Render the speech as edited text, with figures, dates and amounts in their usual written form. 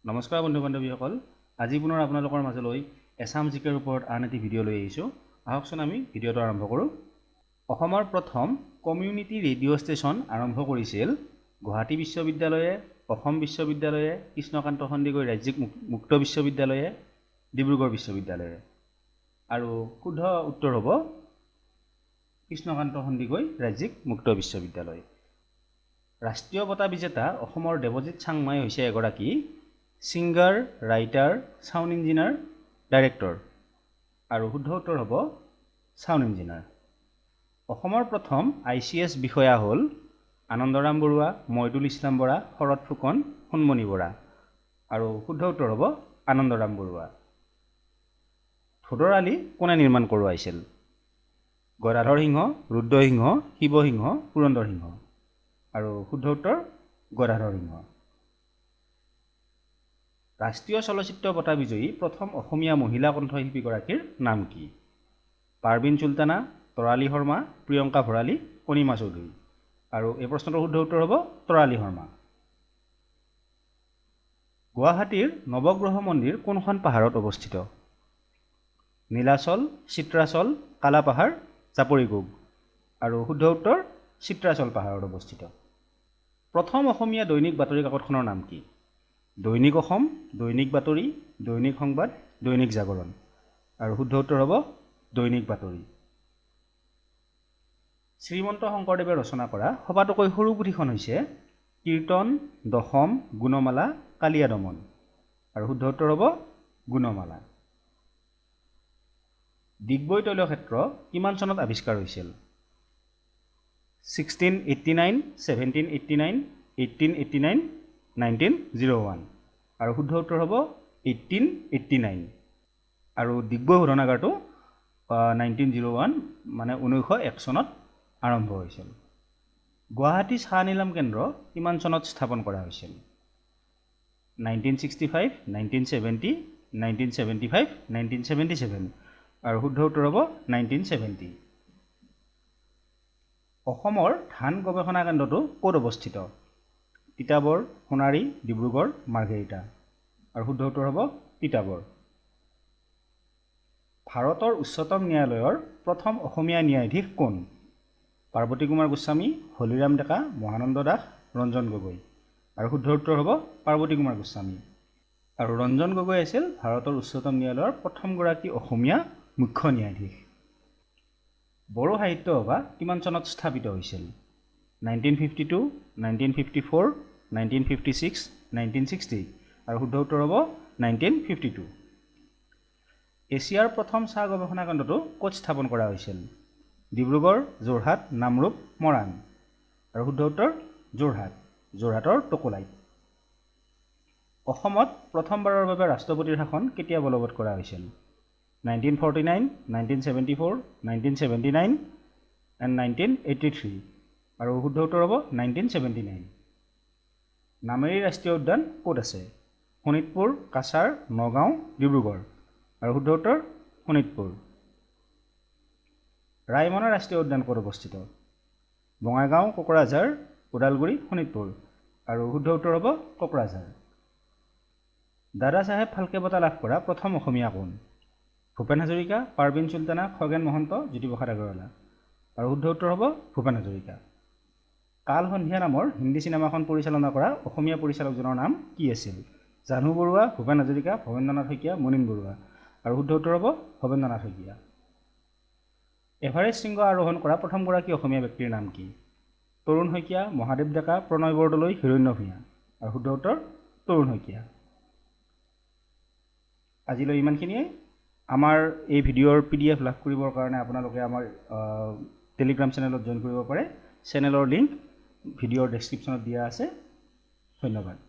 নমস্কাৰ বন্ধু বান্ধৱীসকল আজি পুনৰ আপোনালোকৰ মাজলৈ এছাম জিকেৰ ওপৰত আন এটি ভিডিঅ' লৈ আহিছোঁ আহকচোন আমি ভিডিঅ'টো আৰম্ভ কৰোঁ অসমৰ প্ৰথম কমিউনিটি ৰেডিঅ' ষ্টেচন আৰম্ভ কৰিছিল গুৱাহাটী বিশ্ববিদ্যালয়ে অসম বিশ্ববিদ্যালয়ে কৃষ্ণকান্ত সন্দিকৈ ৰাজ্যিক মুক্ত বিশ্ববিদ্যালয়ে ডিব্ৰুগড় বিশ্ববিদ্যালয়ে আৰু শুদ্ধ উত্তৰ হ'ব কৃষ্ণকান্ত সন্দিকৈ ৰাজ্যিক মুক্ত বিশ্ববিদ্যালয় ৰাষ্ট্ৰীয় বঁটা বিজেতা অসমৰ দেৱজিৎ চাংমাই হৈছে এগৰাকী singer writer sound engineer director আৰু শুদ্ধ উত্তৰ হ'ব সাউণ্ড ইঞ্জিনিয়াৰ অসমৰ প্ৰথম ICS বিষয়া হ'ল আনন্দৰাম বৰুৱা মইদুল ইছলাম বৰা শৰৎ ফুকন সোণমণি বৰা আৰু শুদ্ধ উত্তৰ হ'ব আনন্দৰাম বৰুৱা ধোদৰ আলি কোনে নিৰ্মাণ কৰোৱাইছিল গদাধৰ সিংহ ৰুদ্ৰসিংহ শিৱসিংহ পুৰন্দৰ সিংহ আৰু শুদ্ধ উত্তৰ গদাধৰ সিংহ ৰাষ্ট্ৰীয় চলচ্চিত্ৰ বঁটা বিজয়ী প্ৰথম অসমীয়া মহিলা কণ্ঠশিল্পীগৰাকীৰ নাম কি পাৰবিন চুলতানা তৰালী শৰ্মা প্ৰিয়ংকা ভৰালী কণিমা চৌধুৰী আৰু এই প্ৰশ্নটোৰ শুদ্ধ উত্তৰ হ'ব তৰালী শৰ্মা গুৱাহাটীৰ নৱগ্ৰহ মন্দিৰ কোনখন পাহাৰত অৱস্থিত নীলাচল চিত্ৰাচল কালাপাহাৰ জাপৰিগোগ আৰু শুদ্ধ উত্তৰ চিত্ৰাচল পাহাৰত অৱস্থিত প্ৰথম অসমীয়া দৈনিক বাতৰি কাকতখনৰ নাম কি দৈনিক অসম দৈনিক বাতৰি দৈনিক সংবাদ দৈনিক জাগৰণ আৰু শুদ্ধ উত্তৰ হ'ব দৈনিক বাতৰি শ্ৰীমন্ত শংকৰদেৱে ৰচনা কৰা সবাতোকৈ সৰু পুথিখন হৈছে কীৰ্তন দশম গুণমালা কালিয়া দমন আৰু শুদ্ধ উত্তৰ হ'ব গুণমালা ডিগবৈ তৈলক্ষেত্ৰ কিমান চনত আৱিষ্কাৰ হৈছিল 1689 1789 1889 1901 আৰু শুদ্ধ উত্তৰ হ'ব 1889 আৰু ডিগবৈ শোধনাগাৰটো 1901 মানে 1901 চনত আৰম্ভ হৈছিল গুৱাহাটী চাহ নিলাম কেন্দ্ৰ কিমান চনত স্থাপন কৰা হৈছিল 1965 1970 1975 1977 আৰু শুদ্ধ উত্তৰ হ'ব 1970 অসমৰ ধান গৱেষণা কেন্দ্ৰটো ক'ত অৱস্থিত তিতাবৰ সোণাৰী ডিব্ৰুগড় মাৰ্ঘেৰিটা আৰু শুদ্ধ উত্তৰ হ'ব তিতাবৰ ভাৰতৰ উচ্চতম ন্যায়ালয়ৰ প্ৰথম অসমীয়া ন্যায়াধীশ কোন পাৰ্বতী কুমাৰ গোস্বামী হলিৰাম ডেকা মহানন্দ দাস ৰঞ্জন গগৈ আৰু শুদ্ধ উত্তৰ হ'ব পাৰ্বতী কুমাৰ গোস্বামী আৰু ৰঞ্জন গগৈ আছিল ভাৰতৰ উচ্চতম ন্যায়ালয়ৰ প্ৰথমগৰাকী অসমীয়া মুখ্য ন্যায়াধীশ বড়ো সাহিত্য সভা কিমান চনত স্থাপিত হৈছিল 1952 1954 1956 1960 আৰু শুদ্ধ উত্তৰ হ'ব 1952 এছিয়াৰ প্ৰথম চাহ গৱেষণা কেন্দ্ৰটো ক'ত স্থাপন কৰা হৈছিল ডিব্ৰুগড় যোৰহাট নামৰূপ মৰাণ আৰু শুদ্ধ উত্তৰ যোৰহাটৰ টকোলাইত অসমত প্ৰথমবাৰৰ বাবে ৰাষ্ট্ৰপতিৰ শাসন কেতিয়া বলবৎ কৰা হৈছিল 1949 1974 1979 and 1983 আৰু শুদ্ধ উত্তৰ হ'ব 1979 নামেৰী ৰাষ্ট্ৰীয় উদ্যান ক'ত আছে শোণিতপুৰ কাছাৰ নগাঁও ডিব্ৰুগড় আৰু শুদ্ধ উত্তৰ শোণিতপুৰ ৰায়মনা ৰাষ্ট্ৰীয় উদ্যান ক'ত অৱস্থিত বঙাইগাঁও কোকৰাঝাৰ ওদালগুৰি শোণিতপুৰ আৰু শুদ্ধ উত্তৰ হ'ব কোকৰাঝাৰ দাদা চাহেব ফাল্কে বঁটা লাভ কৰা প্ৰথম অসমীয়া কোন ভূপেন হাজৰিকা পাৰবিন চুলতানা খগেন মহন্ত জ্যোতিপ্ৰসাদ আগৰৱালা আৰু শুদ্ধ উত্তৰ হ'ব ভূপেন হাজৰিকা কাল সন্ধিয়া নামৰ হিন্দী চিনেমাখন পৰিচালনা কৰা অসমীয়া পৰিচালকজনৰ নাম কি আছিল জাহ্নু বৰুৱা ভূপেন হাজৰিকা ভৱেন্দ্ৰনাথ শইকীয়া মুনীন বৰুৱা আৰু শুদ্ধ উত্তৰ হ'ব ভৱেন্দ্ৰনাথ শইকীয়া এভাৰেষ্ট শৃংগ আৰোহণ কৰা প্ৰথমগৰাকী অসমীয়া ব্যক্তিৰ নাম কি তৰুণ শইকীয়া মহাদেৱ ডেকা প্ৰণয় বৰদলৈ হিৰণ্য ভূঞা আৰু শুদ্ধ উত্তৰ তৰুণ শইকীয়া আজিলৈ ইমানখিনিয়ে আমাৰ এই ভিডিঅ'ৰ PDF লাভ কৰিবৰ কাৰণে আপোনালোকে আমাৰ টেলিগ্ৰাম চেনেলত জইন কৰিব পাৰে চেনেলৰ লিংক ভিডিঅ'ৰ ডেছক্ৰিপশ্যনত দিয়া আছে ধন্যবাদ